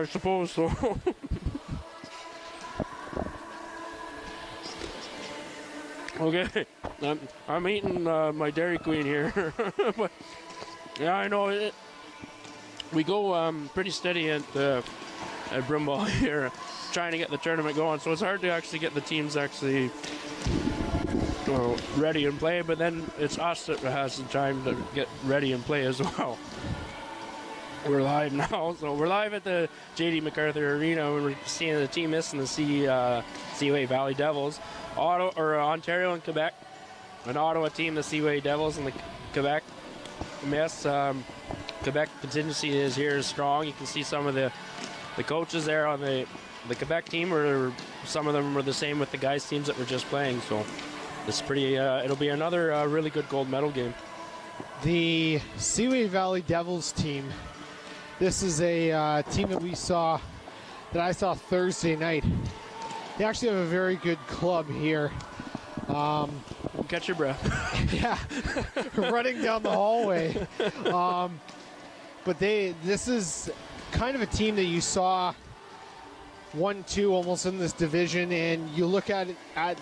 I suppose so. Okay, I'm eating my Dairy Queen here. But yeah, I know it. We go pretty steady at Broomball here, trying to get the tournament going. So it's hard to actually get the teams actually ready and play. But then it's us that has the time to get ready and play as well. We're live now, so we're live at the J.D. MacArthur Arena. We're seeing the team missing the Seaway Valley Devils, Ontario and Quebec, an Ottawa team, the Seaway Devils, and the Quebec Miss. Quebec contingency is here is strong. You can see some of the coaches there on the Quebec team, or some of them were the same with the guys' teams that were just playing. So it's pretty. It'll be another really good gold medal game. The Seaway Valley Devils team. This is a team that I saw Thursday night. They actually have a very good club here. Catch your breath. Yeah, running down the hallway. But this is kind of a team that you saw 1-2 almost in this division, and you look at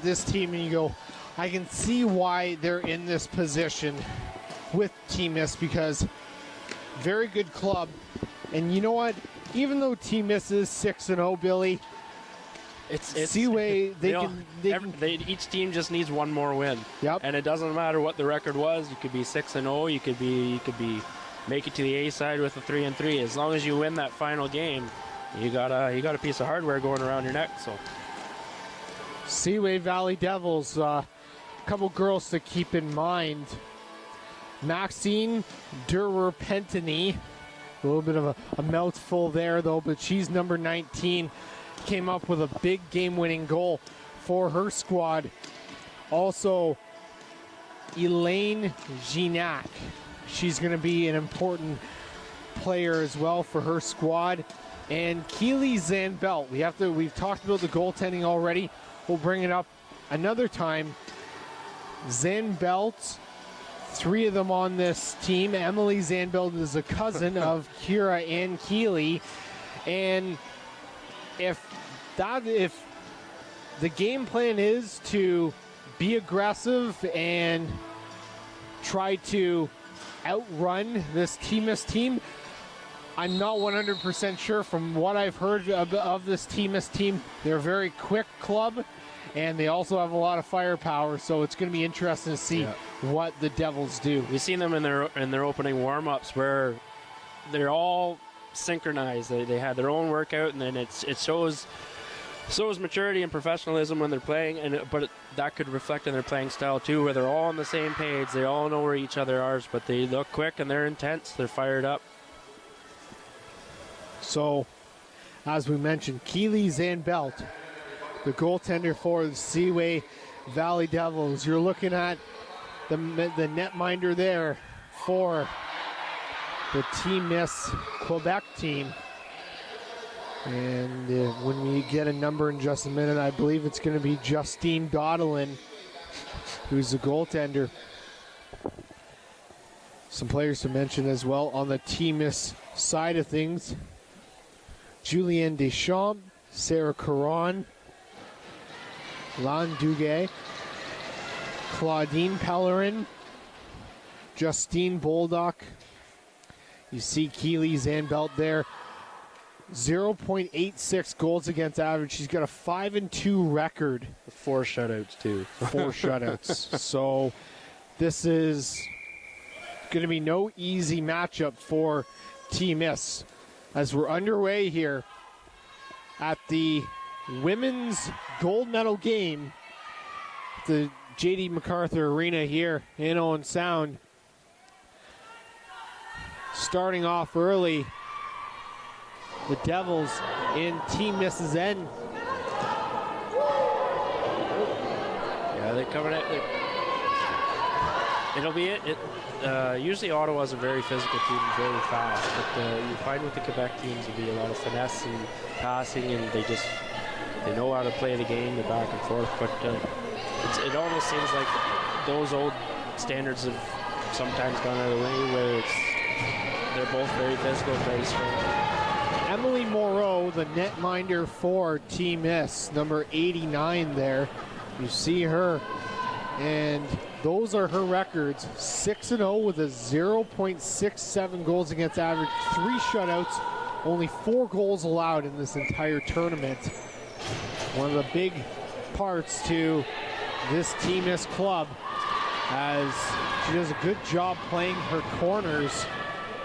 this team and you go, I can see why they're in this position with Team Miss, because very good club. And you know what? Even though Team Miss is 6-0, Billy, it's Seaway. Each team just needs one more win. Yep. And it doesn't matter what the record was. You could be 6-0. You could be make it to the A side with a 3-3. As long as you win that final game, you got a piece of hardware going around your neck. So Seaway Valley Devils. A couple girls to keep in mind. Maxine Durer-Pentany. A little bit of a mouthful there, though, but she's number 19. Came up with a big game-winning goal for her squad. Also, Elaine Ginac. She's going to be an important player as well for her squad. And Keely Zanbelt. We've talked about the goaltending already. We'll bring it up another time. Zanbelt. 3 of them on this team. Emily Zanbelt is a cousin of Kira and Keely. And if the game plan is to be aggressive and try to outrun this Team Miss team, I'm not 100% sure. From what I've heard of this Team Miss team, they're a very quick club, and they also have a lot of firepower, so it's going to be interesting to see what the Devils do. We've seen them in their opening warm-ups where they're all synchronized. They had their own workout, and then it shows maturity and professionalism when they're playing, but that could reflect in their playing style too, where they're all on the same page. They all know where each other are, but they look quick and they're intense. They're fired up. So, as we mentioned, Keely Zanbelt, the goaltender for the Seaway Valley Devils. You're looking at the netminder there for the Team Miss Quebec team. And when we get a number in just a minute, I believe it's going to be Justine Doddelin, who's the goaltender. Some players to mention as well on the Team Miss side of things. Julienne Deschamps, Sarah Caron, Lan Duguay, Claudine Pellerin, Justine Boldock. You see Keely Zanbelt there. 0.86 goals against average. She's got a 5-2 record. 4 shutouts too. 4 shutouts. So this is going to be no easy matchup for Team Miss. As we're underway here at the women's gold medal game at the J.D. MacArthur Arena here in Owen Sound. Starting off early, the Devils in Team Miss's end. Yeah, they're coming at it. It'll be it. Usually Ottawa's a very physical team, very fast, but you find with the Quebec teams it'll be a lot of finesse and passing, and they know how to play the game, the back and forth. But it almost seems like those old standards have sometimes gone out of the way, where they're both very physical, very strong. Emily Moreau, the netminder for Team Miss, number 89 there. You see her, and those are her records. 6-0 with a 0.67 goals against average, 3 shutouts, only 4 goals allowed in this entire tournament. One of the big parts to this Team Miss club, as she does a good job playing her corners.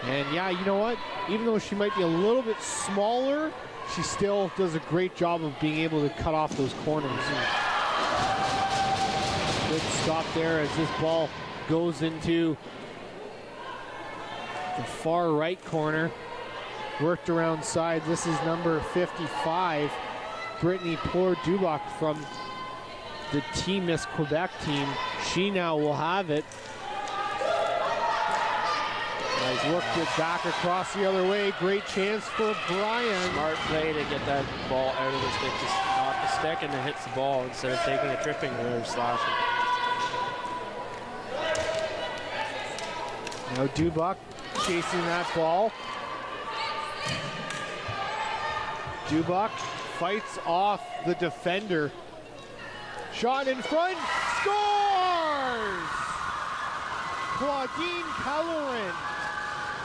And yeah, you know what? Even though she might be a little bit smaller, she still does a great job of being able to cut off those corners. Good stop there as this ball goes into the far right corner. Worked around side. This is number 55, Brittany Plor-Dubach from the Team Miss Quebec team. She now will have it. Nice, worked it back across the other way. Great chance for Brian. Smart play to get that ball out of the stick, just off the stick, and it hits the ball instead of taking a tripping or slashing. Now Dubach chasing that ball. Dubach fights off the defender. Shot in front, scores! Claudine Pellerin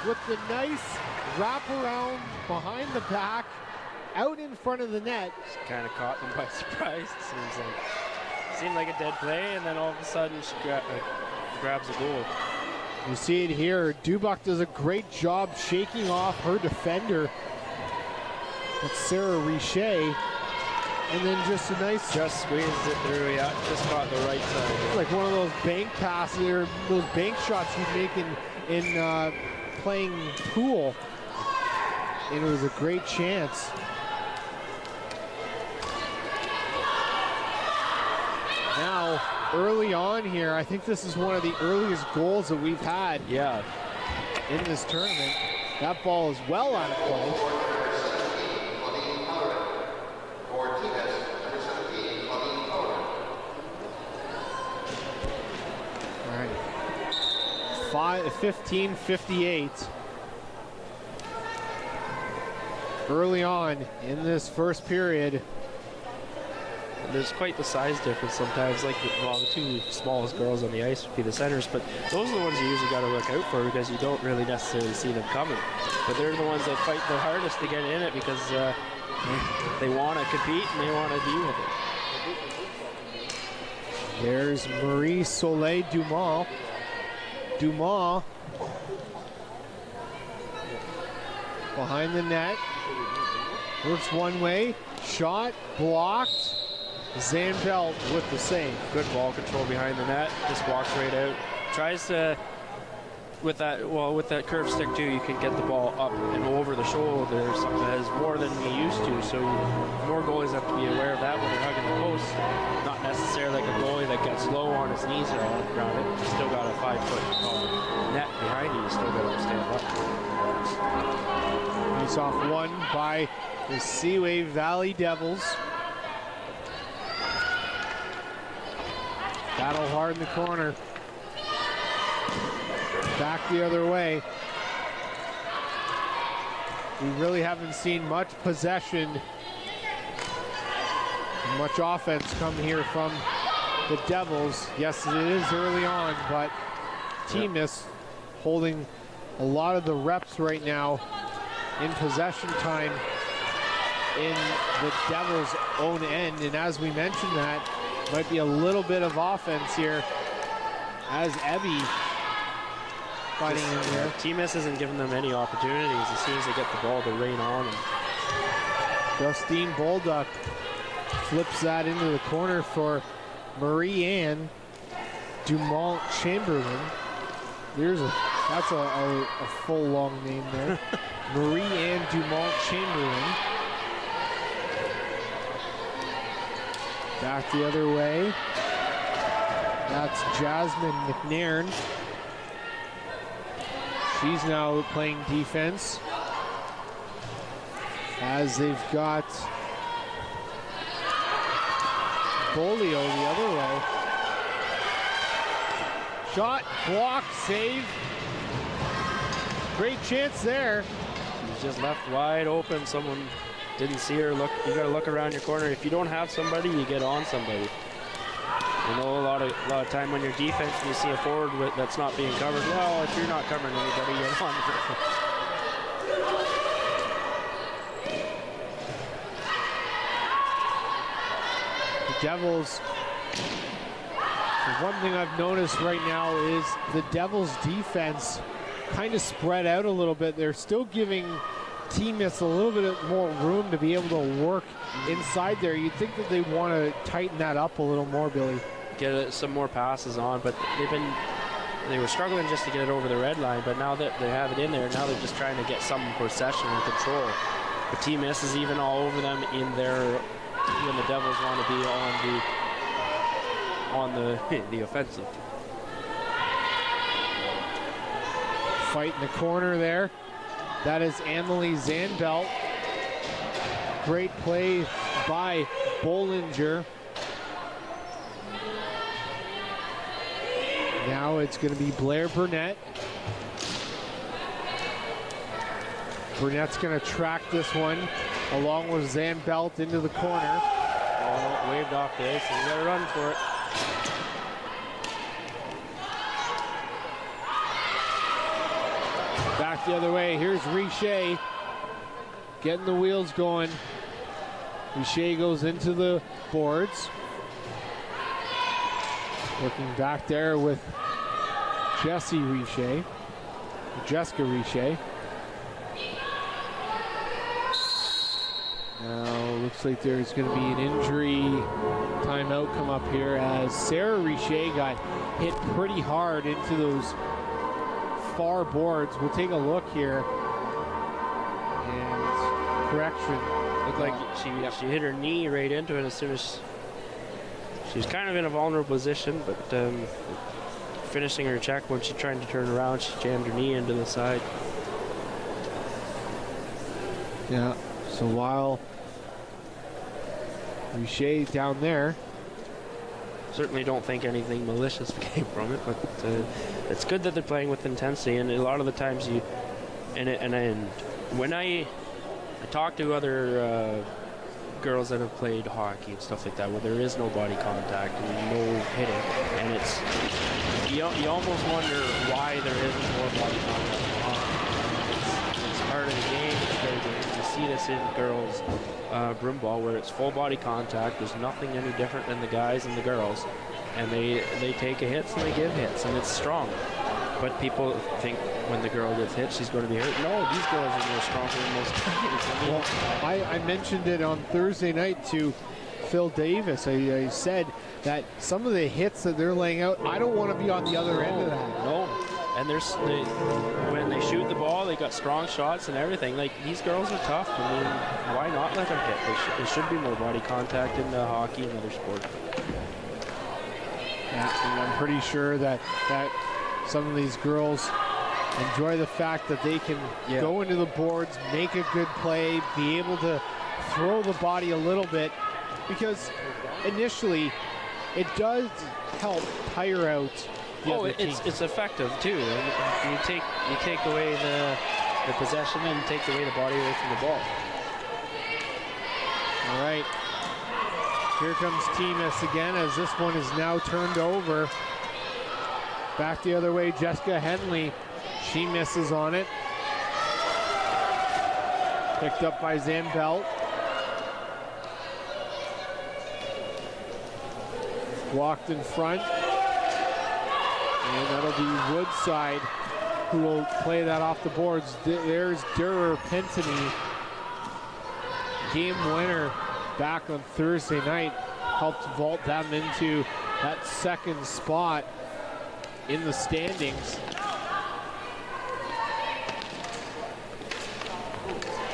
with the nice wraparound behind the back, out in front of the net. She kind of caught them by surprise. Seemed like a dead play, and then all of a sudden she grabs a goal. You see it here. Dubach does a great job shaking off her defender. That's Sarah Richet. And then just a nice... Just squeezed it through, yeah. Just caught the right side. Like one of those bank passes, or those bank shots you'd make in playing pool. And it was a great chance. Now, early on here, I think this is one of the earliest goals that we've had in this tournament. That ball is well out of play. All right. 15:58. Early on in this first period. There's quite the size difference sometimes. Like, well, the two smallest girls on the ice would be the centers, but those are the ones you usually got to look out for because you don't really necessarily see them coming. But they're the ones that fight the hardest to get in it because they want to compete and they want to deal with it. There's Marie Soleil Dumas. Dumas behind the net. Works one way. Shot blocked. Zandveld with the save. Good ball control behind the net. Just walks right out. Tries to, with that curved stick too, you can get the ball up and over the shoulder. Something that is more than we used to. So more goalies have to be aware of that when they're hugging the post. Not necessarily like a goalie that gets low on his knees around it. You still got a 5-foot net behind you. You still got to stand up. Face off won by the Seaway Valley Devils. Battle hard in the corner. Back the other way. We really haven't seen much possession, much offense come here from the Devils. Yes, it is early on, but Team Miss holding a lot of the reps right now in possession time in the Devils' own end. And as we mentioned, that might be a little bit of offense here as Ebby fighting in there. Team Miss isn't giving them any opportunities as soon as they get the ball to rain on them. Justine Bolduc flips that into the corner for Marie-Anne Dumont Chamberlain. That's a full long name there. Marie-Anne Dumont Chamberlain. Back the other way. That's Jasmine McNairn. She's now playing defense. As they've got Bolio the other way. Shot, block, save. Great chance there. She's just left wide open. Someone didn't see her. Look, you got to look around your corner. If you don't have somebody, you get on somebody. You know, a lot of time when you're defense and you see a forward that's not being covered. Well, if you're not covering anybody, you're on. The Devils. One thing I've noticed right now is the Devils' defense kind of spread out a little bit. They're still giving teammates a little bit more room to be able to work inside there. You'd think that they want to tighten that up a little more, Billy. Get some more passes on, but they were struggling just to get it over the red line, but now that they have it in there, now they're just trying to get some possession and control. The team misses even all over them in their, when the Devils want to be on the offensive. Fight in the corner there. That is Emily Zandbelt. Great play by Bollinger. Now it's going to be Blair Burnett. Burnett's going to track this one along with Zandbelt into the corner. Oh, waved off the ice, and you got to run for it. Back the other way. Here's Richer getting the wheels going. Richer goes into the boards. Looking back there with Jessica Richer. Now looks like there's going to be an injury timeout come up here as Sarah Richer got hit pretty hard into those far boards. We'll take a look here. And correction. Looked like she hit her knee right into it as soon as she was kind of in a vulnerable position, but finishing her check when she tried to turn around, she jammed her knee into the side. Yeah, so while Richer down there. Certainly don't think anything malicious came from it, but it's good that they're playing with intensity, and a lot of the times when I talk to other girls that have played hockey and stuff like that, where there is no body contact and no hitting, and it's you almost wonder why there isn't more body contact in hockey. It's part of the game. It's part of the game. You see this in girls broomball, where it's full body contact. There's nothing any different than the guys and the girls, and they take a hits and they give hits, and it's strong. But people think when the girl gets hit, she's going to be hurt. No, these girls are more stronger than most guys. Well, I mentioned it on Thursday night to Phil Davis. I said that some of the hits that they're laying out, I don't want to be on the other end of that. No, and when they shoot the ball, they got strong shots and everything. Like, these girls are tough. I mean, why not let them hit? There should be more body contact in hockey and other sports. Yeah, and I'm pretty sure that some of these girls enjoy the fact that they can go into the boards, make a good play, be able to throw the body a little bit, because initially it does help tire out the other team. It's effective too. You take away the possession and you take away the body away from the ball. All right. Here comes Teamus again as this one is now turned over. Back the other way, Jessica Henley. She misses on it. Picked up by Zandbelt. Walked in front. And that'll be Woodside who will play that off the boards. There's Durer Pentany. Game winner back on Thursday night. Helped vault them into that second spot in the standings.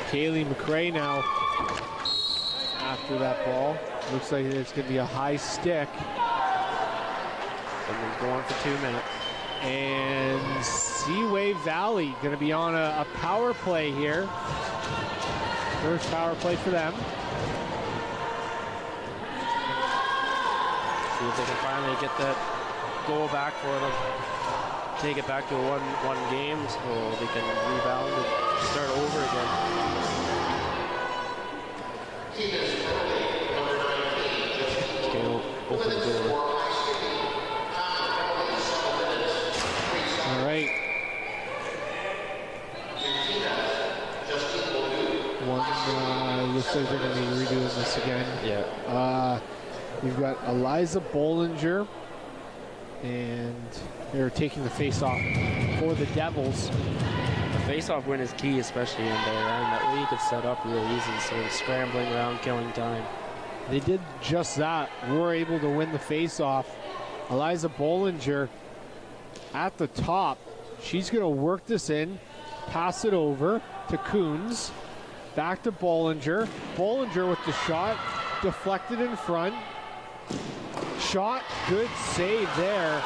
Kaylee McRae now after that ball. Looks like it's going to be a high stick. Someone's going for 2 minutes. And Seaway Valley going to be on a power play here. First power play for them. See if they can finally get that goal back for them. take it back to a 1-1 game so they can rebound and start over again. Okay, open the door. All right. Looks like they're going to be redoing this again. Yeah. We've got Eliza Bollinger, and they're taking the face-off for the Devils. The face-off win is key, especially in their end. That way you could set up real easy instead of scrambling around, killing time. They did just that. Were able to win the face-off. Eliza Bollinger at the top. She's going to work this in, pass it over to Coons. Back to Bollinger. Bollinger with the shot. Deflected in front. Shot. Good save there.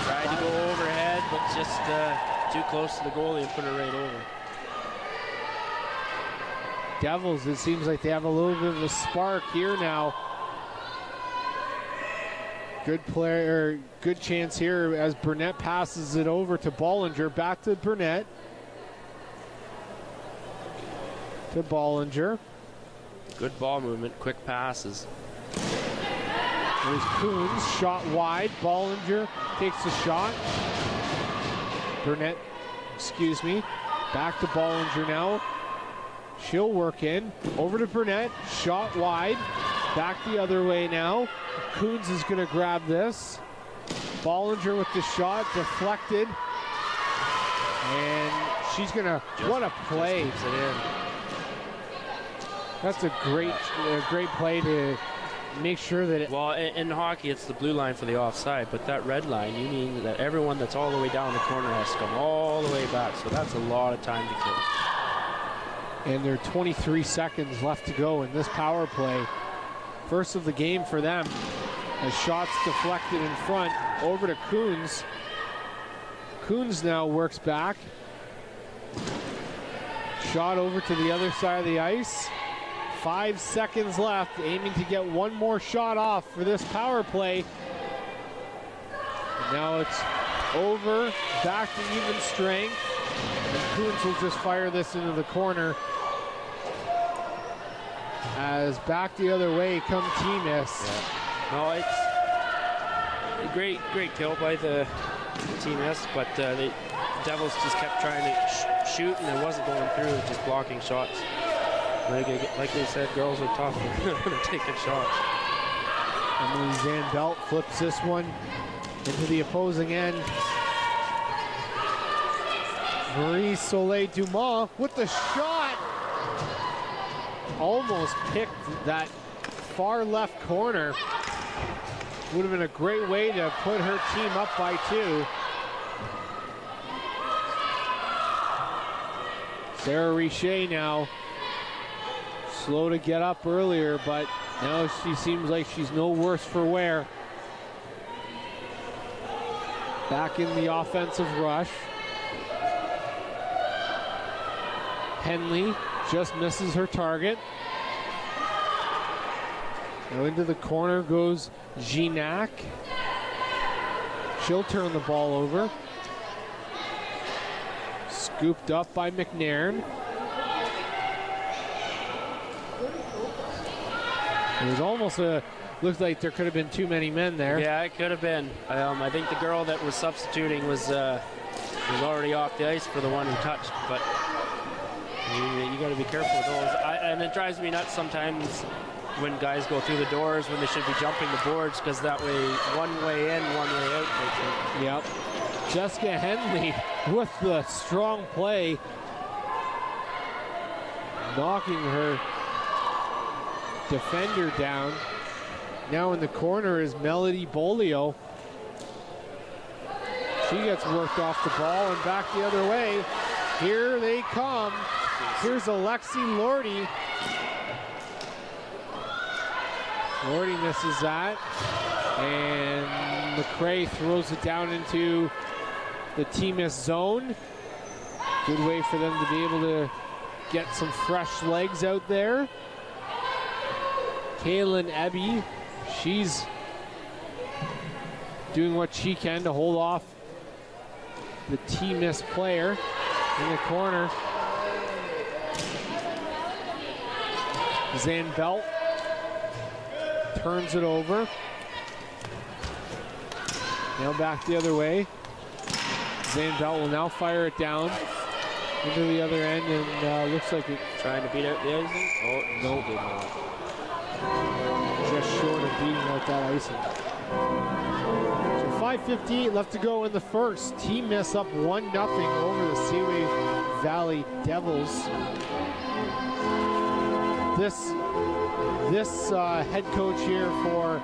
Tried to go overhead, but just too close to the goalie and put it right over. Devils, it seems like they have a little bit of a spark here now. Good player, good chance here as Burnett passes it over to Bollinger. Back to Burnett. To Bollinger. Good ball movement, quick passes. There's Coons, shot wide. Bollinger takes the shot. Burnett, excuse me. Back to Bollinger now. She'll work in. Over to Burnett, shot wide. Back the other way now. Coons is going to grab this. Bollinger with the shot, deflected. And she's going to, what a play. Just keeps it in. That's a great play to make sure that it... Well, in hockey, it's the blue line for the offside, but that red line, you mean that everyone that's all the way down the corner has to come all the way back, so that's a lot of time to kill. And there are 23 seconds left to go in this power play. First of the game for them. As shots deflected in front, over to Coons. Coons now works back. Shot over to the other side of the ice. 5 seconds left, aiming to get one more shot off for this power play. And now it's over, back to even strength. And Coons will just fire this into the corner. As back the other way come T-Miss. Yeah. No, it's a great kill by the T-Miss, but the Devils just kept trying to shoot, and it wasn't going through, just blocking shots. Like they said, girls are tough. They're taking shots. Emily Zandbelt flips this one into the opposing end. Marie Soleil Dumas with the shot. Almost picked that far left corner. Would have been a great way to put her team up by 2. Sarah Richer now. Slow to get up earlier, but now she seems like she's no worse for wear. Back in the offensive rush. Henley just misses her target. Now into the corner goes Ginac. She'll turn the ball over. Scooped up by McNairn. It was almost looked like there could have been too many men there. Yeah, it could have been. I think the girl that was substituting was already off the ice for the one who touched, but you got to be careful with those. And it drives me nuts sometimes when guys go through the doors when they should be jumping the boards, because that way, one way in, one way out. Yep. Jessica Henley with the strong play, knocking her defender down. Now in the corner is Melody Bolio. She gets worked off the ball and back the other way. Here they come. Here's Alexi Lordy. Lordy misses that. And McRae throws it down into the T-Miss zone. Good way for them to be able to get some fresh legs out there. Kaylin Ebby, she's doing what she can to hold off the T-Miss player in the corner. Zandbelt turns it over. Now back the other way. Zandbelt will now fire it down into the other end, and looks like it. Trying to beat out the icing? Oh, no, did not. Just short of beating out that icing. So 5:58 left to go in the first. T-Miss up 1-0 over the Seaway Valley Devils. This head coach here for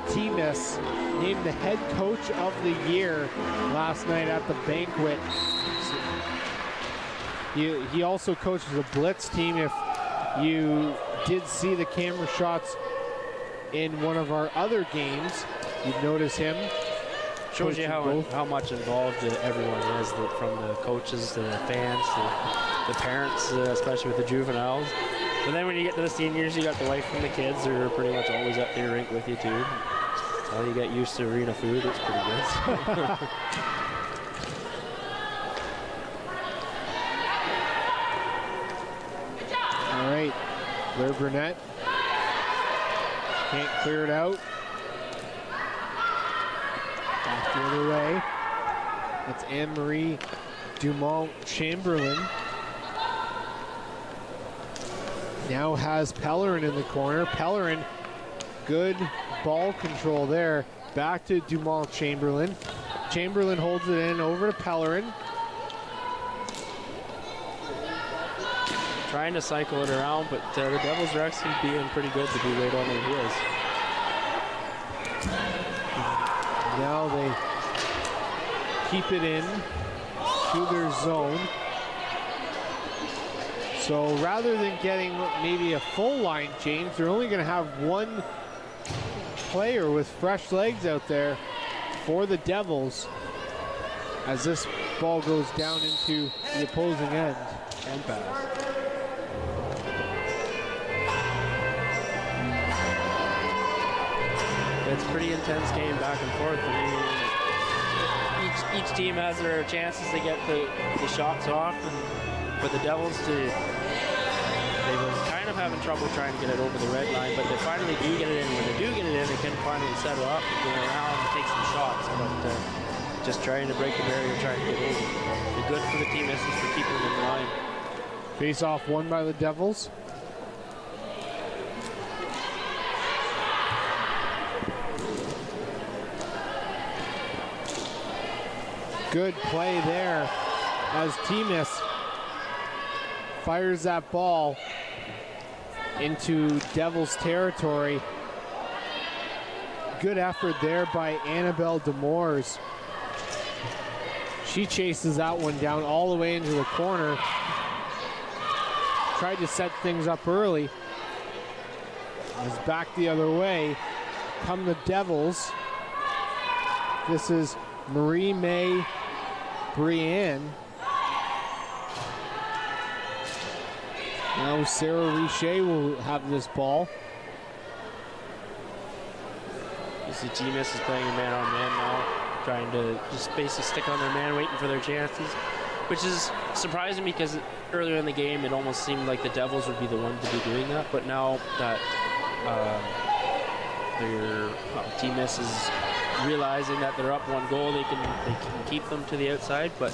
T-Miss named the head coach of the year last night at the banquet. He also coaches a blitz team. If you did see the camera shots in one of our other games, you'd notice him. Shows you how much involved everyone is, from the coaches to the fans to the parents, especially with the juveniles. But then when you get to the seniors, you got the wife and the kids who are pretty much always at the rink with you too. So you get used to arena food. It's pretty good. All right, Blair Burnett can't clear it out. Back the other way. That's Anne-Marie Dumont-Chamberlain. Now has Pellerin in the corner. Pellerin, good ball control there. Back to Dumont-Chamberlain. Chamberlain holds it in over to Pellerin. Trying to cycle it around, but the Devils are actually being pretty good to be right on their heels. Now they keep it in to their zone. So rather than getting maybe a full line change, they're only going to have one player with fresh legs out there for the Devils as this ball goes down into the opposing end. And pass. It's a pretty intense game back and forth. I mean, each team has their chances to get the shots off, and for the Devils they were kind of having trouble trying to get it over the red line, but they finally do get it in. When they do get it in, they can finally set it up, go around, and take some shots. But just trying to break the barrier, trying to get over. The good for the team is for keeping them in line. Face off won by the Devils. Good play there as T-Miss fires that ball into Devils territory. Good effort there by Annabelle Demores. She chases that one down all the way into the corner. Tried to set things up early. It's back the other way. Come the Devils. This is Marie-May Brienne. Now Sarah Richer will have this ball. You see T-Miss is playing a man-on-man now, trying to just basically stick on their man, waiting for their chances, which is surprising because earlier in the game it almost seemed like the Devils would be the one to be doing that, but now that T-Miss is realizing that they're up one goal, they can keep them to the outside, but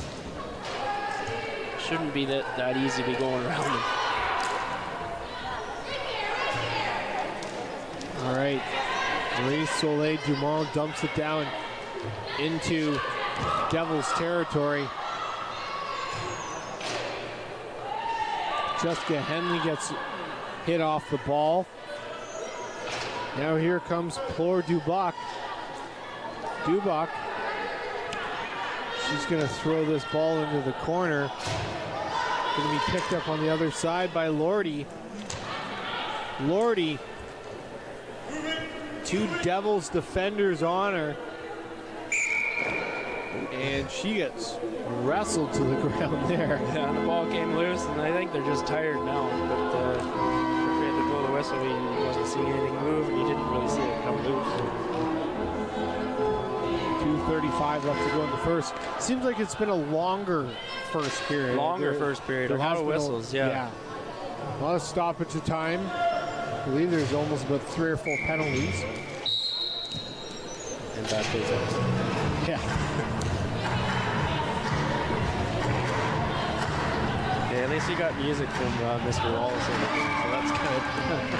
shouldn't be that easy to be going around them. All right, Marie Soleil Dumont dumps it down into Devils territory. Jessica Henley gets hit off the ball. Now here comes Plore Dubuc. Dubuc, she's going to throw this ball into the corner. Going to be picked up on the other side by Lordy. Lordy, two Devils defenders on her, and she gets wrestled to the ground there. Yeah, the ball came loose, and I think they're just tired now. But afraid to blow the whistle, he wasn't seeing anything move, and he didn't really see it come loose. 2:35 5 left to go in the first. Seems like it's been a longer first period. First period. A lot of whistles, yeah. A lot of stoppage of time. I believe there's almost about 3 or 4 penalties. And bad business. Yeah. Okay, at least you got music from Mr. Wallace in the game, so that's good.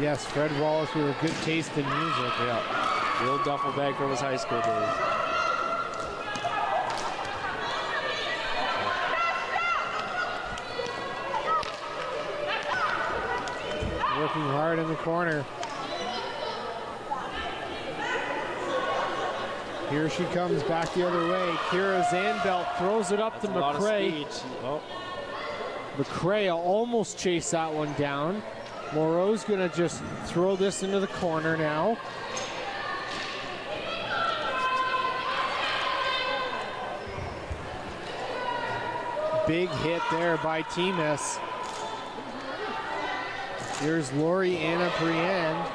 Yes, Fred Wallace with a good taste in music. Yeah, the old duffel bag from his high school days. Working hard in the corner. Here she comes back the other way. Kira Zandbelt throws it up to McCray. Oh. McCray almost chased that one down. Moreau's gonna just throw this into the corner now. Big hit there by Timas. Here's Lori Anna Brienne.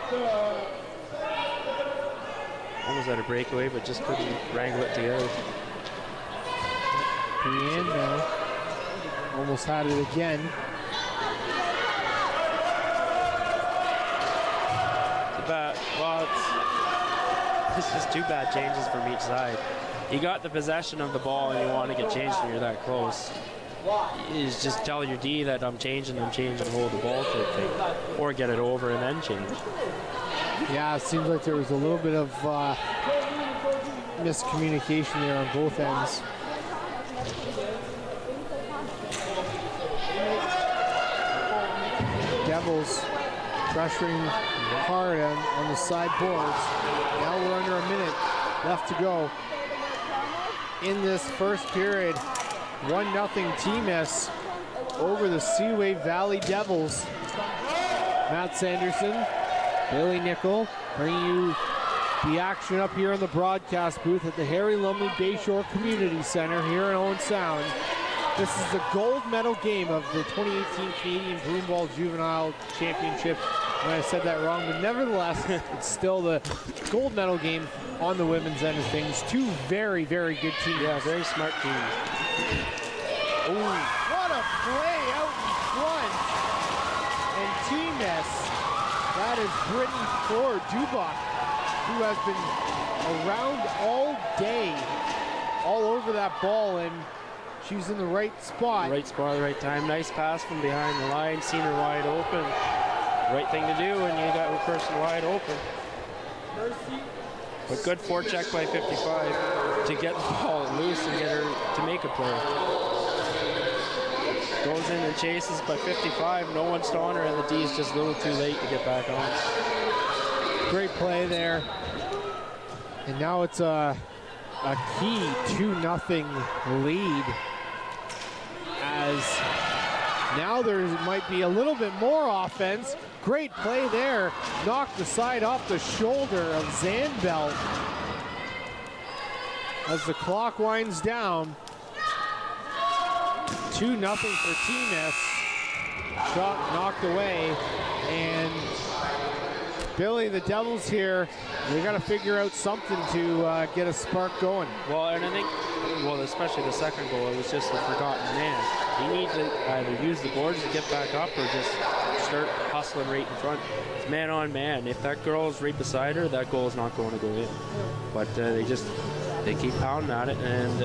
Almost had a breakaway, but just couldn't wrangle it together. Brienne now. Almost had it again. It's just 2 bad changes from each side. You got the possession of the ball and you want to get changed when you're that close. You just tell your D that I'm changing, hold the ball type thing. Or get it over and then change. Yeah, it seems like there was a little bit of miscommunication there on both ends. Devils pressuring hard on the side boards. Now we're under a minute left to go in this first period. 1-0 Timas over the Seaway Valley Devils. Matt Sanderson, Billy Nickel, bringing you the action up here in the broadcast booth at the Harry Lumley Bayshore Community Center here in Owen Sound. This is the gold medal game of the 2018 Canadian Broomball Juvenile Championship. And I said that wrong, but nevertheless, it's still the gold medal game on the women's end of things. 2 very, very good teams. Yeah, very smart teams. Ooh, what a play out in front. And Timas, that is Brittany Thor-Dubuck, who has been around all day, all over that ball, and she's in the right spot. Right spot at the right time. Nice pass from behind the line. Seen her wide open. Right thing to do when you got a person wide open. But good forecheck by 55 to get the ball loose and get her to make a play. Goes in and chases by 55. No one's on her, and the D is just a little too late to get back on. Great play there. And now it's a key 2-0 lead, as now there might be a little bit more offense. Great play there. Knocked the side off the shoulder of Zandbelt. As the clock winds down, 2-0 for Timas. Shot knocked away, and Billy, the Devils here, they got to figure out something to get a spark going. Well, and I think, especially the second goal, it was just a forgotten man. You need to either use the boards to get back up or just start hustling right in front. It's man on man. If that girl is right beside her, that goal is not going to go in. But they keep pounding at it, and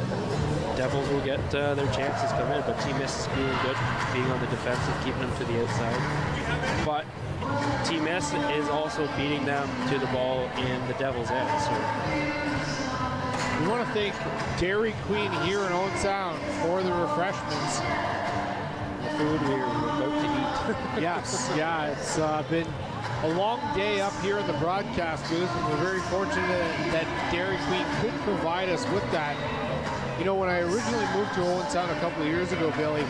Devils will get their chances come in. But Timas is being good, being on the defensive, keeping them to the outside. But Timas is also beating them to the ball in the Devils' end. So we want to thank Dairy Queen here in Owen Sound for the refreshments. The food we were about to eat. Yes, yeah, it's been a long day up here in the broadcast booth, and we're very fortunate that Dairy Queen could provide us with that. You know, when I originally moved to Owen Sound a couple of years ago, Billy,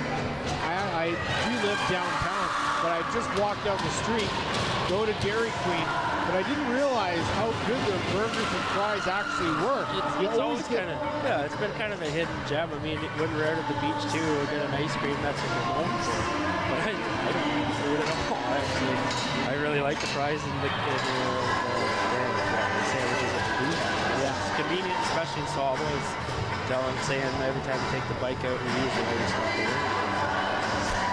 I do live downtown, but I just walked down the street, go to Dairy Queen, but I didn't realize how good their burgers and fries actually were. It's always kind of, yeah, it's been kind of a hidden gem. I mean, when we're out at the beach too, we get an ice cream, that's what we're known for. But I don't eat food at all. I really like the fries and the sandwiches that we do have. Yeah. convenient, especially in small boys. Tell them, saying every time you take the bike out, we use it, I just stop there.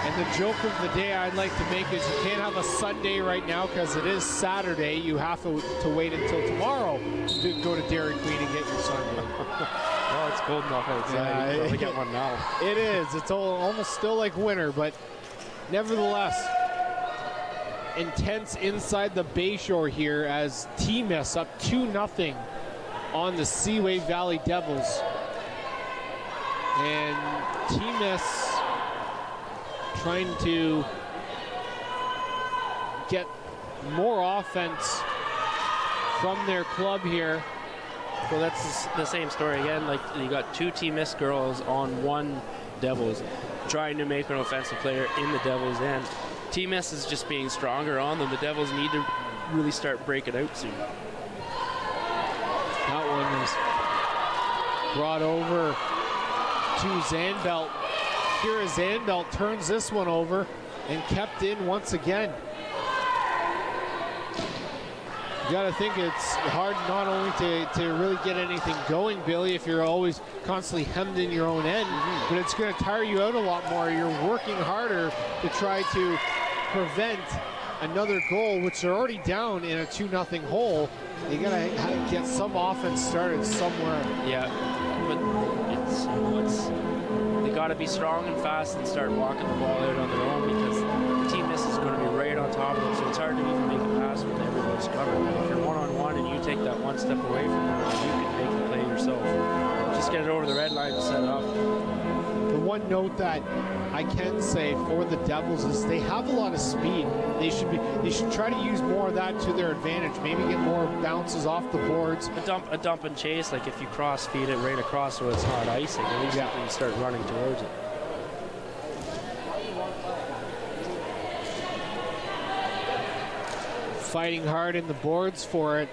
And the joke of the day I'd like to make is you can't have a Sunday right now because it is Saturday. You have to wait until tomorrow to go to Dairy Queen and get your Sunday. Well, it's cold enough outside. You probably get one now. It is. It's almost still like winter, but nevertheless, intense inside the Bayshore here as T-Miss up 2-0 on the Seaway Valley Devils. And T-Miss trying to get more offense from their club here. Well, that's the same story again. Like, you got 2 T-Miss girls on 1 Devils trying to make an offensive player in the Devils end. T-Miss is just being stronger on them. The Devils need to really start breaking out soon. That one is brought over to Zandbelt. Kira Zandbelt turns this one over and kept in once again. You got to think it's hard not only to really get anything going, Billy, if you're always constantly hemmed in your own end, but it's going to tire you out a lot more. You're working harder to try to prevent another goal, which they're already down in a 2-0 hole. You got to get some offense started somewhere. Yeah, but they got to be strong and fast and start walking the ball out on their own, because the T-Miss is going to be right on top of them, so it's hard to even make a pass when everyone's covered. But if you're one-on-one and you take that one step away from them, you can make the play yourself. Just get it over the red line and set it up. The one note that I can say for the Devils is they have a lot of speed. They should try to use more of that to their advantage. Maybe get more bounces off the boards. A dump and chase, like if you cross feed it right across so it's not icing, at least you can start running towards it. Fighting hard in the boards for it.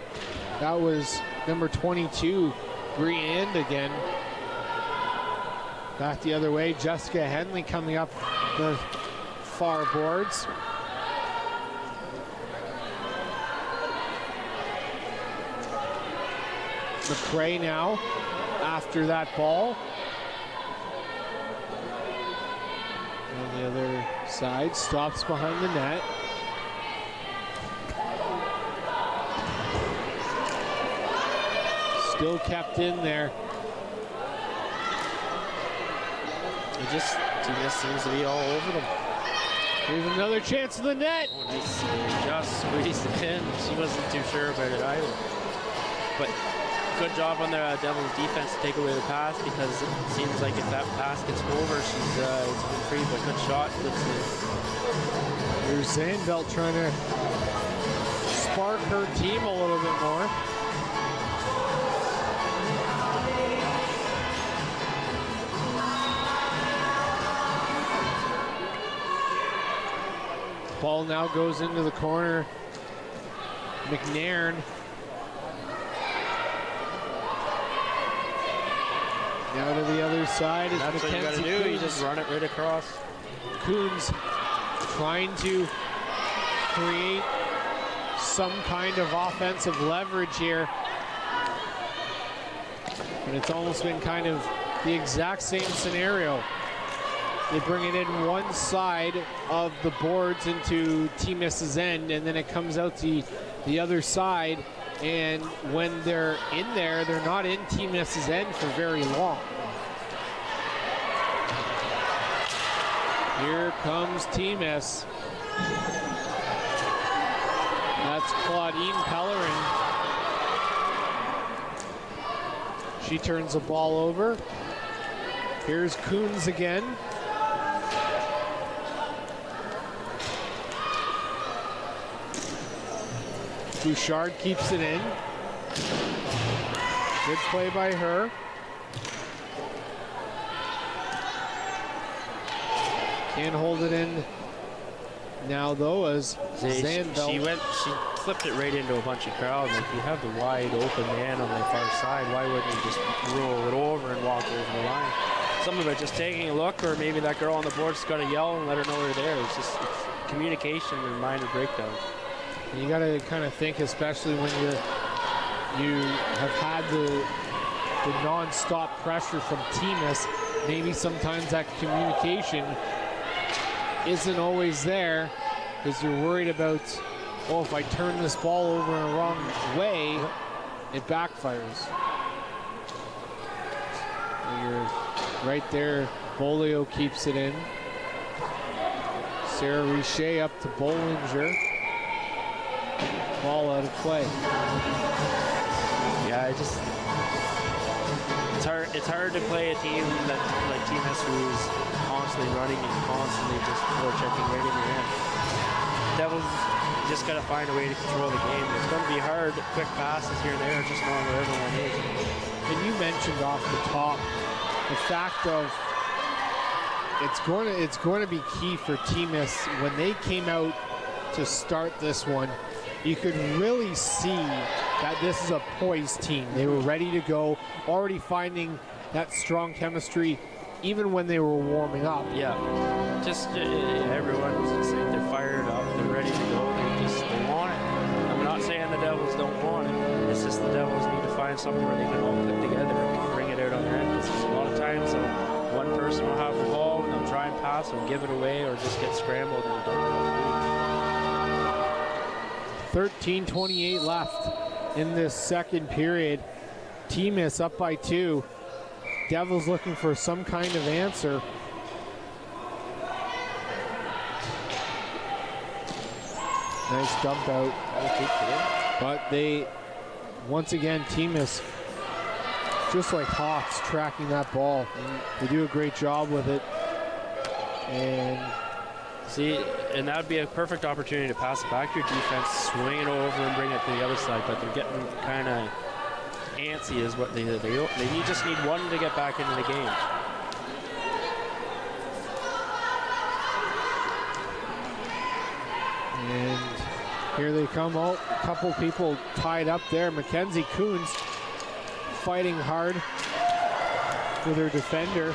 That was number 22, Briand again. Back the other way, Jessica Henley coming up the far boards. McRae now after that ball. On the other side, stops behind the net. Still kept in there. T-Miss seems to be all over them. Here's another chance of the net. Oh, nice. Just squeezed it in. She wasn't too sure about it either. But good job on the Devils defense to take away the pass, because it seems like if that pass gets over, it's been free, but good shot. Here's Zandbelt trying to spark her team a little bit more. Ball now goes into the corner. McNairn. Now to the other side is That's what you got to do. Coons. You just run it right across. Coons trying to create some kind of offensive leverage here. And it's almost been kind of the exact same scenario. They bring it in one side of the boards into T-Miss's end, and then it comes out the other side. And when they're in there, they're not in T-Miss's end for very long. Here comes T-Miss. That's Claudine Pellerin. She turns the ball over. Here's Coons again. Bouchard keeps it in. Good play by her. Can't hold it in now though, as Zandbelt. She flipped it right into a bunch of crowd. Like, you have the wide open man on the far side, why wouldn't you just roll it over and walk over the line? Some of it just taking a look, or maybe that girl on the board's got to yell and let her know they're there. It's communication and minor breakdown. You got to kind of think, especially when you're you have had the non-stop pressure from Timus. Maybe sometimes that communication isn't always there because you're worried about, oh, if I turn this ball over in a wrong way, it backfires. You're right there. Bolio keeps it in. Sarah Richer up to Bollinger. Ball out of play. Yeah, it's hard to play a team that like Timus who's constantly running and constantly just forechecking right in your end. Devils just got to find a way to control the game. It's going to be hard, quick passes here and there, just knowing where everyone is. And you mentioned off the top the fact of it's going to be key for Timus when they came out to start this one. You could really see that this is a poised team. They were ready to go, already finding that strong chemistry even when they were warming up. Yeah, just everyone's just saying they're fired up, they're ready to go, they want it. I'm not saying the Devils don't want it, it's just the Devils need to find something where they can all click together and bring it out on their end. Because a lot of times one person will have the ball and they'll try and pass or give it away or just get scrambled and don't know what to do. 13:28 left in this second period. Timus up by 2. Devils looking for some kind of answer. Nice dump out. But they, once again, Timus, just like Hawks, tracking that ball. They do a great job with it. And see, and that would be a perfect opportunity to pass it back to your defense, swing it over and bring it to the other side, but they're getting kind of antsy is what they just need one to get back into the game. And here they come out. A couple people tied up there. Mackenzie Coons fighting hard with her defender.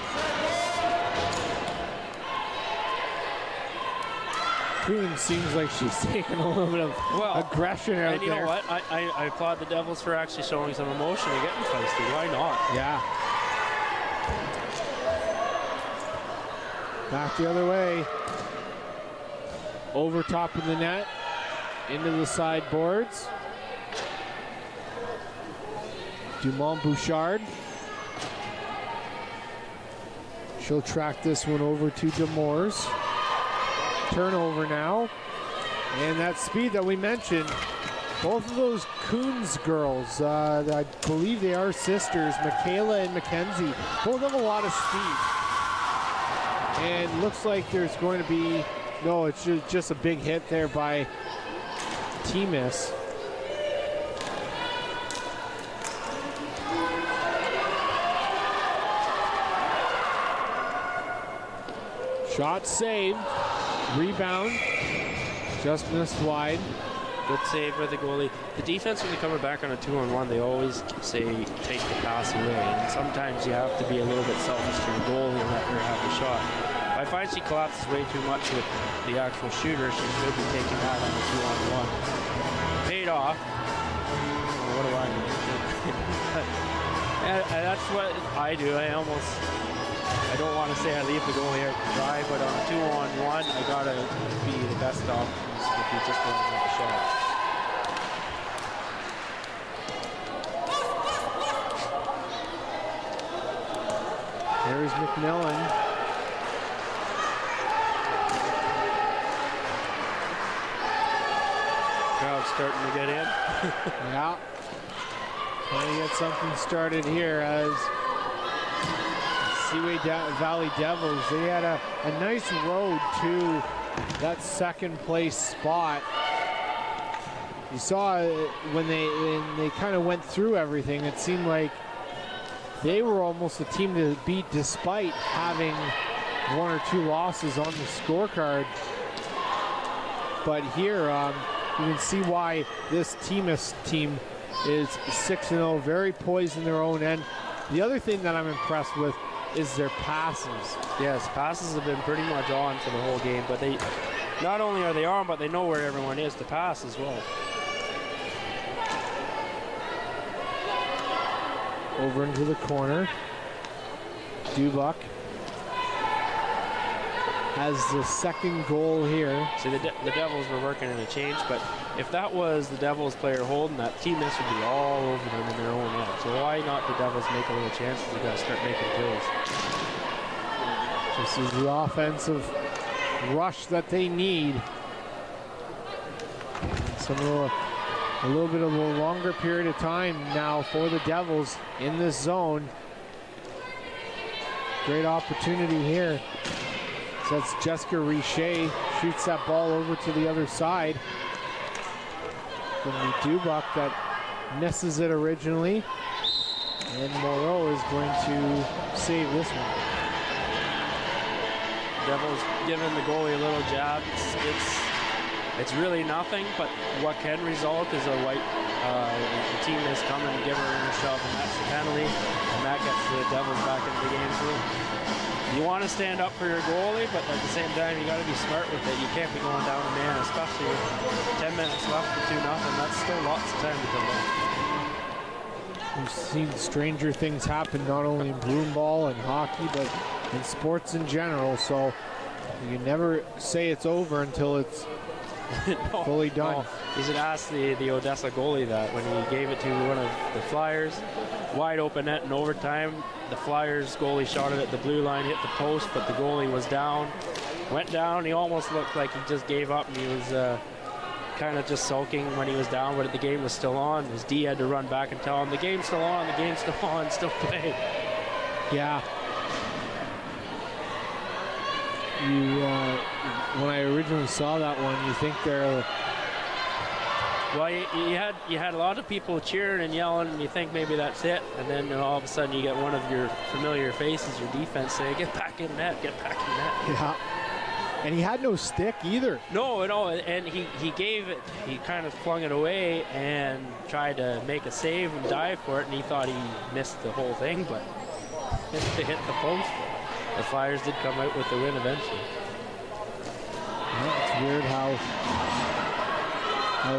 Coons seems like she's taking a little bit of aggression out there. And you know what? I applaud the Devils for actually showing some emotion and getting feisty. Why not? Yeah. Back the other way. Over top of the net. Into the sideboards. Dumont Bouchard. She'll track this one over to Demores. Turnover now. And that speed that we mentioned, both of those Coons girls, I believe they are sisters, Michaela and Mackenzie, both have a lot of speed. And looks like there's going to be, no, it's just a big hit there by Timus. Shot saved. Rebound. Just missed wide. Good save by the goalie. The defense, when they come back on a 2-on-1, they always say take the pass away. And sometimes you have to be a little bit selfish to your goalie and let her have the shot. I find she collapses way too much with the actual shooter. She should be taking that on the 2-on-1. Paid off. What do I do? And that's what I do. I don't want to say I leave the goalie out to dry, but on a 2-on-1, I gotta be the best options if you just want to have a shot. There's McMillan. Crowd's starting to get in. Yeah. Trying to get something started here as Seaway Valley Devils, they had a nice road to that second place spot. You saw when they kind of went through everything, it seemed like they were almost a team to beat despite having one or two losses on the scorecard. But here, you can see why this Timus team is 6-0, very poised in their own end. The other thing that I'm impressed with is their passes. Yes, passes have been pretty much on for the whole game, but they not only are they on, but they know where everyone is to pass as well. over into the corner. Dubuck has the second goal here. See, the Devils were working in a change, but if that was the Devils player holding that, team miss would be all over them in their own end. So why not the Devils make a little chances? They got to start making plays. This is the offensive rush that they need. A little bit of a longer period of time now for the Devils in this zone. Great opportunity here. So that's Jessica Richer, shoots that ball over to the other side. Gonna be Dubuck that misses it originally. And Moreau is going to save this one. Devils giving the goalie a little jab. It's really nothing, but what can result is a white team is coming and give her a shove, and that's the penalty, and that gets the Devils back into the game too. You want to stand up for your goalie, but at the same time, you got to be smart with it. You can't be going down a man, especially with 10 minutes left for 2-0. That's still lots of time to come back. We've seen stranger things happen not only in broomball and hockey, but in sports in general. So you never say it's over until it's fully done. No. You should ask the Odessa goalie that when he gave it to one of the Flyers, wide open net in overtime. The Flyers goalie shot it at the blue line, hit the post, but the goalie was down. Went down. He almost looked like he just gave up, and he was kind of just sulking when he was down, but the game was still on. His D had to run back and tell him, the game's still on, the game's still on, still play. Yeah. When I originally saw that one, you think they're... Well, you had a lot of people cheering and yelling, and you think maybe that's it, and then all of a sudden you get one of your familiar faces, your defense, say, get back in net, get back in net. Yeah. And he had no stick either. No, and he gave it, he kind of flung it away and tried to make a save and dive for it, and he thought he missed the whole thing, but it hit the post. The Flyers did come out with the win eventually. Yeah, it's weird how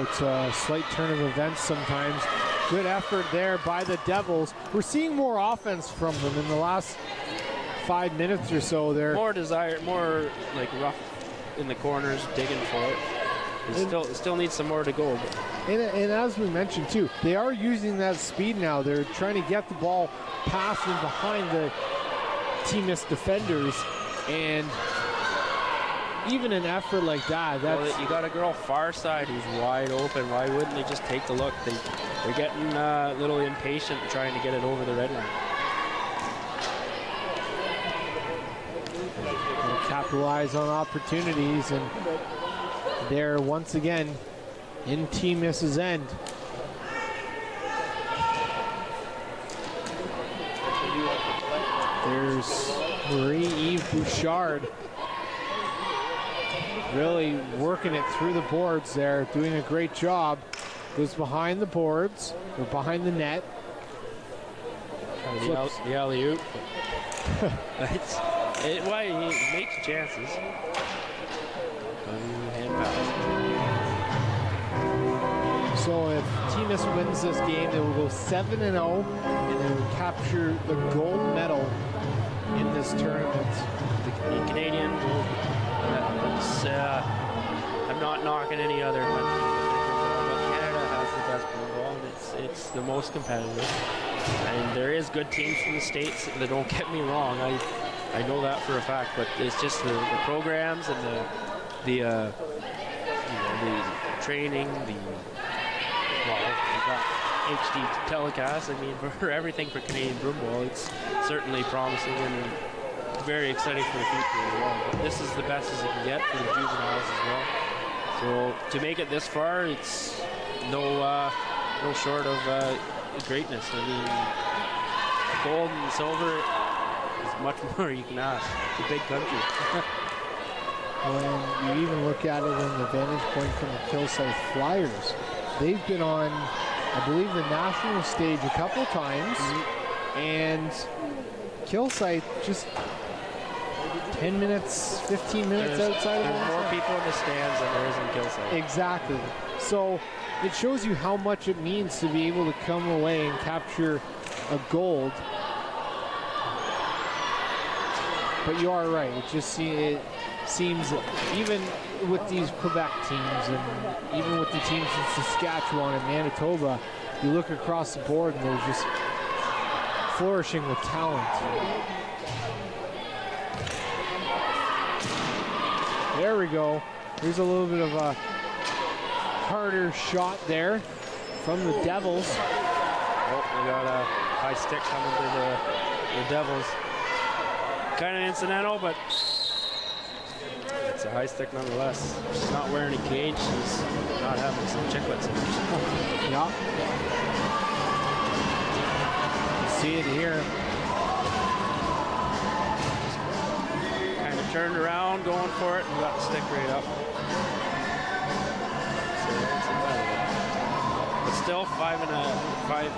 it's a slight turn of events sometimes. Good effort there by the Devils. We're seeing more offense from them in the last 5 minutes or so. There more desire, more like rough in the corners, digging for it. It still needs some more to go. And as we mentioned too, they are using that speed now. They're trying to get the ball past and behind the team-miss defenders, and even an effort like that, you got a girl far side who's wide open. Why wouldn't they just take the look? They're getting a little impatient trying to get it over the red line. And capitalize on opportunities, and they're once again in Team Miss's end. There's Marie-Eve Bouchard really working it through the boards there, doing a great job. Goes behind the boards, or behind the net. The alley-oop. He makes chances. Hand pass. So if Team Miss wins this game, they will go 7-0, and they will capture the gold medal in this tournament. The Canadian gold. I'm not knocking any other country, but Canada has the best broomball, and it's the most competitive. And there is good teams from the States. That don't get me wrong. I know that for a fact, but it's just the programs and the training, we got HD telecast. I mean, for everything for Canadian broomball, it's certainly promising and very exciting for the future as well. But this is the best as it can get for the juveniles as well. So to make it this far, it's no short of greatness. I mean, gold and silver is much more you can ask. It's a big country. When you even look at it in the vantage point from the Kilsyth Flyers, they've been on, I believe, the national stage a couple times, and Kilsyth just 10 minutes, 15 minutes outside of There's more people in the stands than there is in Kilsyth. Exactly. So it shows you how much it means to be able to come away and capture a gold. But you are right. It seems even with these Quebec teams and even with the teams in Saskatchewan and Manitoba, you look across the board and they're just flourishing with talent. There we go. Here's a little bit of a harder shot there from the Devils. Oh, we got a high stick coming to the Devils. Kind of incidental, but it's a high stick nonetheless. She's not wearing a cage. She's not having some chiclets in her. Yeah. You see it here. Kind of turned around, going for it, and got the stick right up. So that's about it. But still, 5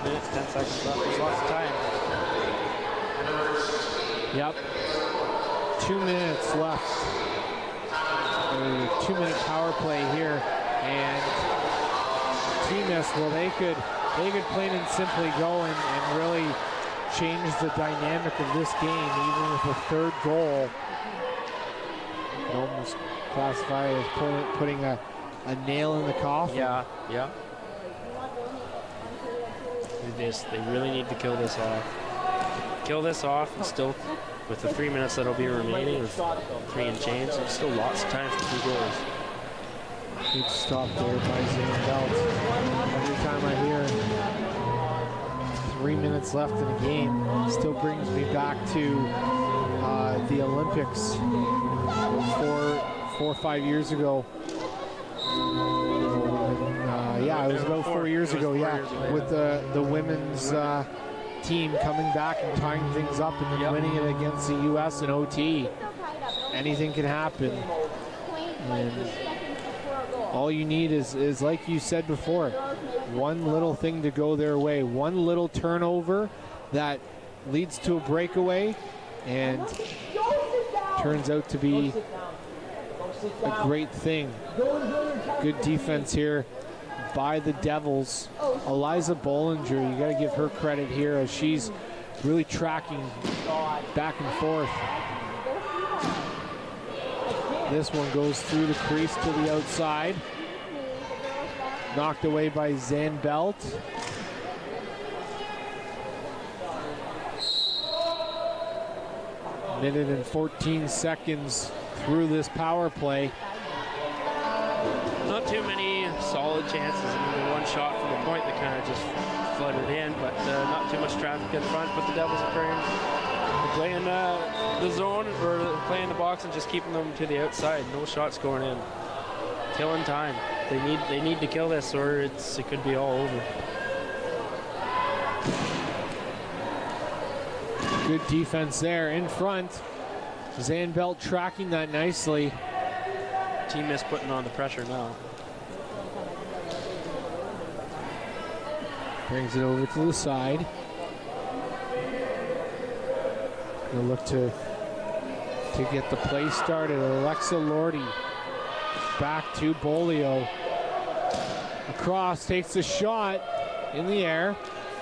minutes, 10 seconds left. There's lots of time. Yep. 2 minutes left. A 2-minute power play here, and Team S, well, they could plain and simply go and really change the dynamic of this game, even with a third goal. Almost classify as putting a nail in the coffin. Yeah. They really need to kill this off. And still, with the 3 minutes that'll be remaining, with 3 and change, there's still lots of time for 2 goals. Good stop there by Zane Belt. Every time I hear 3 minutes left in a game, it still brings me back to the Olympics 4 or 5 years ago. Yeah, it was about 4 years ago. With the women's team coming back and tying things up and then winning it against the U.S. in OT. Anything can happen. And all you need is like you said before, one little thing to go their way, one little turnover that leads to a breakaway and turns out to be a great thing. Good defense here by the Devils. Eliza Bollinger, you got to give her credit here as she's really tracking back and forth. This one goes through the crease to the outside. Knocked away by Zan Belt. Minute and 14 seconds through this power play. Not too many solid chances. I mean, the one shot from the point that kind of just flooded in, but not too much traffic in front. But the Devils are playing the zone or playing the box and just keeping them to the outside. No shots going in. Killing time. They need to kill this, or it could be all over. Good defense there in front. Zan Belt tracking that nicely. Team is putting on the pressure now. Brings it over to the side. Gonna look to get the play started. Alexa Lordy back to Bolio. Across, takes a shot in the air.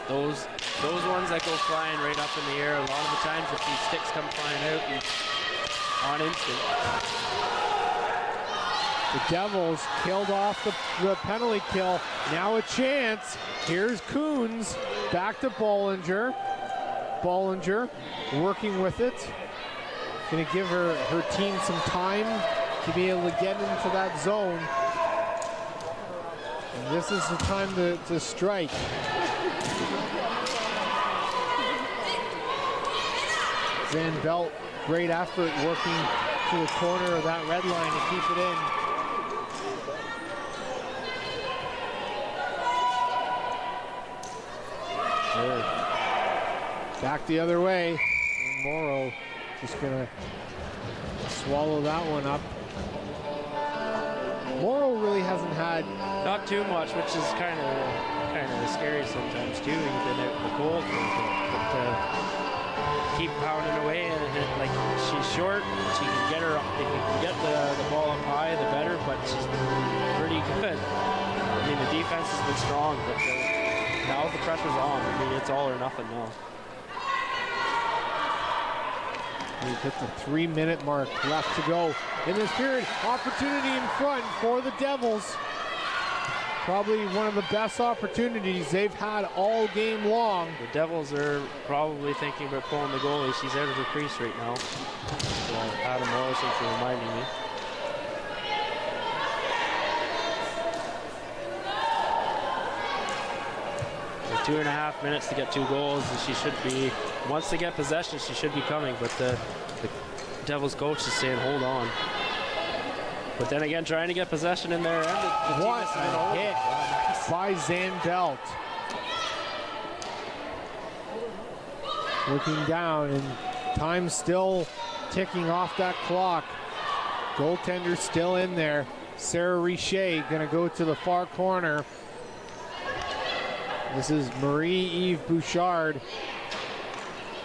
Those ones that go flying right up in the air, a lot of the times if these sticks come flying out and on instant. The Devils killed off the penalty kill. Now a chance. Here's Coons. Back to Bollinger. Bollinger working with it. Going to give her team some time to be able to get into that zone. And this is the time to strike. Zan Belt, great effort working to the corner of that red line to keep it in. Back the other way. And Morrow just gonna swallow that one up. Morrow really hasn't had not too much, which is kind of scary sometimes too. He's been out in the cold, but keep pounding away, and like she's short. She can get her up. If you can get the ball up high, the better. But she's pretty good. I mean, the defense has been strong, but now now the pressure's on. I mean, it's all or nothing now. We've hit the 3-minute mark left to go in this period. Opportunity in front for the Devils. Probably one of the best opportunities they've had all game long. The Devils are probably thinking about pulling the goalie. She's out of her crease right now. Adam Morrison for reminding me. So 2.5 minutes to get 2 goals, and she should be, once they get possession, she should be coming, but the Devils coach is saying hold on. But then again, trying to get possession in there, and the what a hit by Zandelt. Looking down, and time still ticking off that clock. Goaltender still in there. Sarah Richer gonna go to the far corner. This is Marie-Eve Bouchard.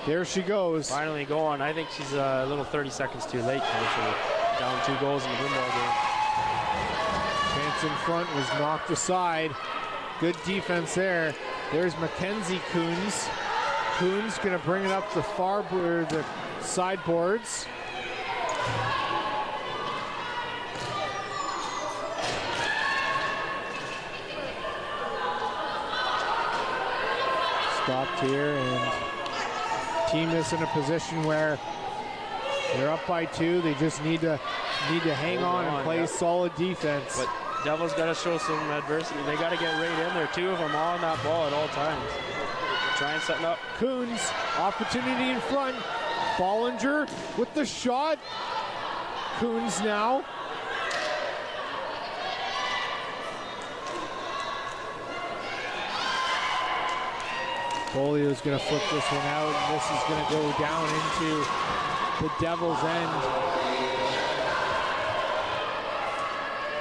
There she goes. Finally going. I think she's a little 30 seconds too late, actually. Down 2 goals in the Broomball game. Chance in front was knocked aside. Good defense there. There's Mackenzie Coons. Coons gonna bring it up the the sideboards. Stopped here, and team is in a position where they're up by 2. They just need to hang on and play solid defense. But Devils got to show some adversity. They got to get right in there. 2 of them on that ball at all times. Trying something up. Coons, opportunity in front. Bollinger with the shot. Coons now. Bolio's going to flip this one out, and this is going to go down into the Devils' end.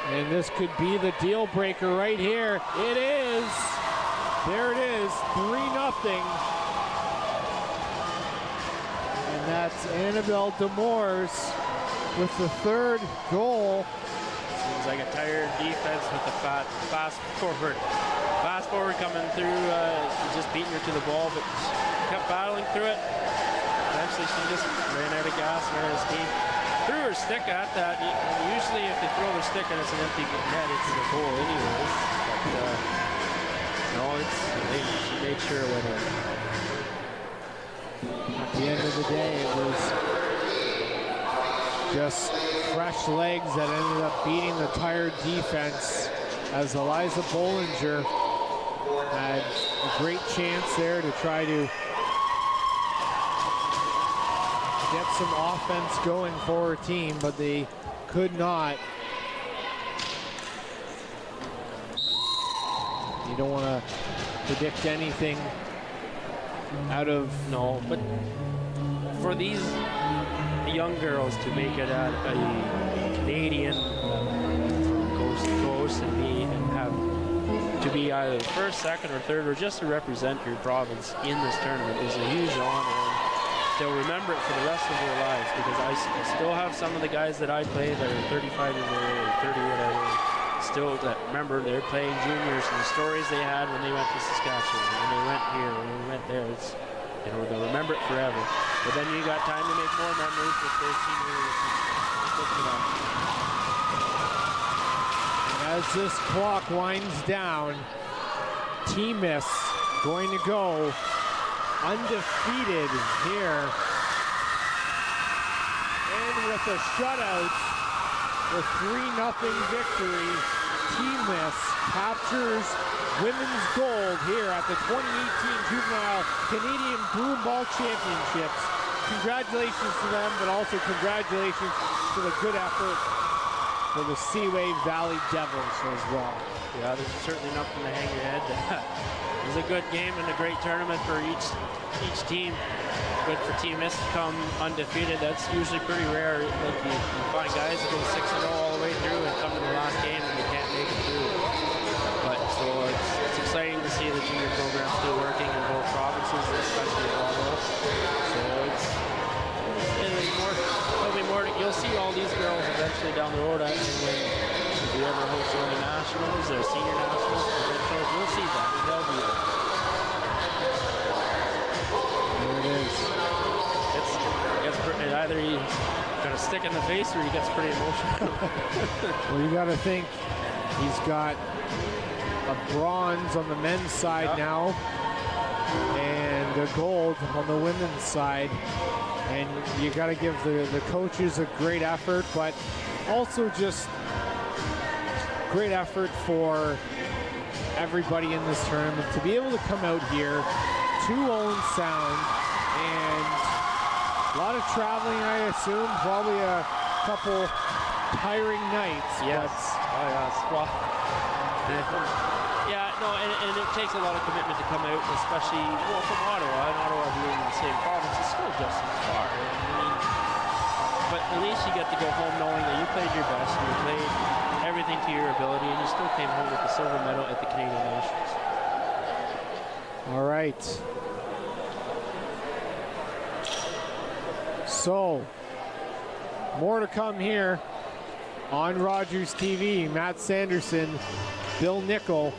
And this could be the deal breaker right here. It is. There it is, 3-0. And that's Annabelle Demores with the 3rd goal. Seems like a tired defense with the fast forward. Fast forward coming through, just beating her to the ball, but she kept battling through it. Eventually she just ran out of gas, ran out of steam. Threw her stick at that. Usually if they throw their stick and it's an empty net, it's a goal anyways. But no, she made sure it went in. At the end of the day, it was just fresh legs that ended up beating the tired defense, as Eliza Bollinger had a great chance there to try to get some offense going for her team, but they could not. You don't want to predict anything out of... No, but for these young girls to make it at a Canadian from coast to coast and have to be either first, second, or third, or just to represent your province in this tournament is a huge honor. They'll remember it for the rest of their lives, because I still have some of the guys that I play that are 35 years old or 30 whatever, still that remember they're playing juniors and the stories they had when they went to Saskatchewan, when they went here, when they went there. It's, they'll remember it forever. But then you got time to make more memories with their seniors. As this clock winds down, Team Miss going to go undefeated here. And with a shutout, the 3-0 victory, Team Miss captures women's gold here at the 2018 Juvenile Canadian Broomball Championships. Congratulations to them, but also congratulations to the good effort for the Seaway Valley Devils as well. Yeah, there's certainly nothing to hang your head. It was a good game and a great tournament for each team. Good for Team Miss to come undefeated. That's usually pretty rare. Like you find guys that go 6-0 all the way through and come to the last game and they can't make it through. But so it's exciting to see the junior program still working in both provinces, especially in Ottawa. So there'll be more. You'll see all these girls eventually down the road. If we ever host early nationals or senior nationals, you'll see that. They'll be there. a stick in the face, or he gets pretty emotional. Well, you got to think he's got a bronze on the men's side now and a gold on the women's side. And you got to give the coaches a great effort, but also just great effort for everybody in this tournament to be able to come out here 2-0 sound, and a lot of traveling, I assume, probably a couple tiring nights. Yes. Oh, yes. Well, yeah, no, and it takes a lot of commitment to come out, especially, well, from Ottawa, and Ottawa being in the same province, it's still just as far. I mean, but at least you get to go home knowing that you played your best, and you played everything to your ability, and you still came home with the silver medal at the Canadian Nations. All right. So, more to come here on Rogers TV. Matt Sanderson, Bill Nickel,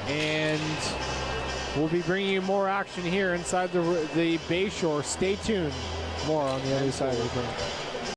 and we'll be bringing you more action here inside the Bayshore. Stay tuned. More on the other side of the game.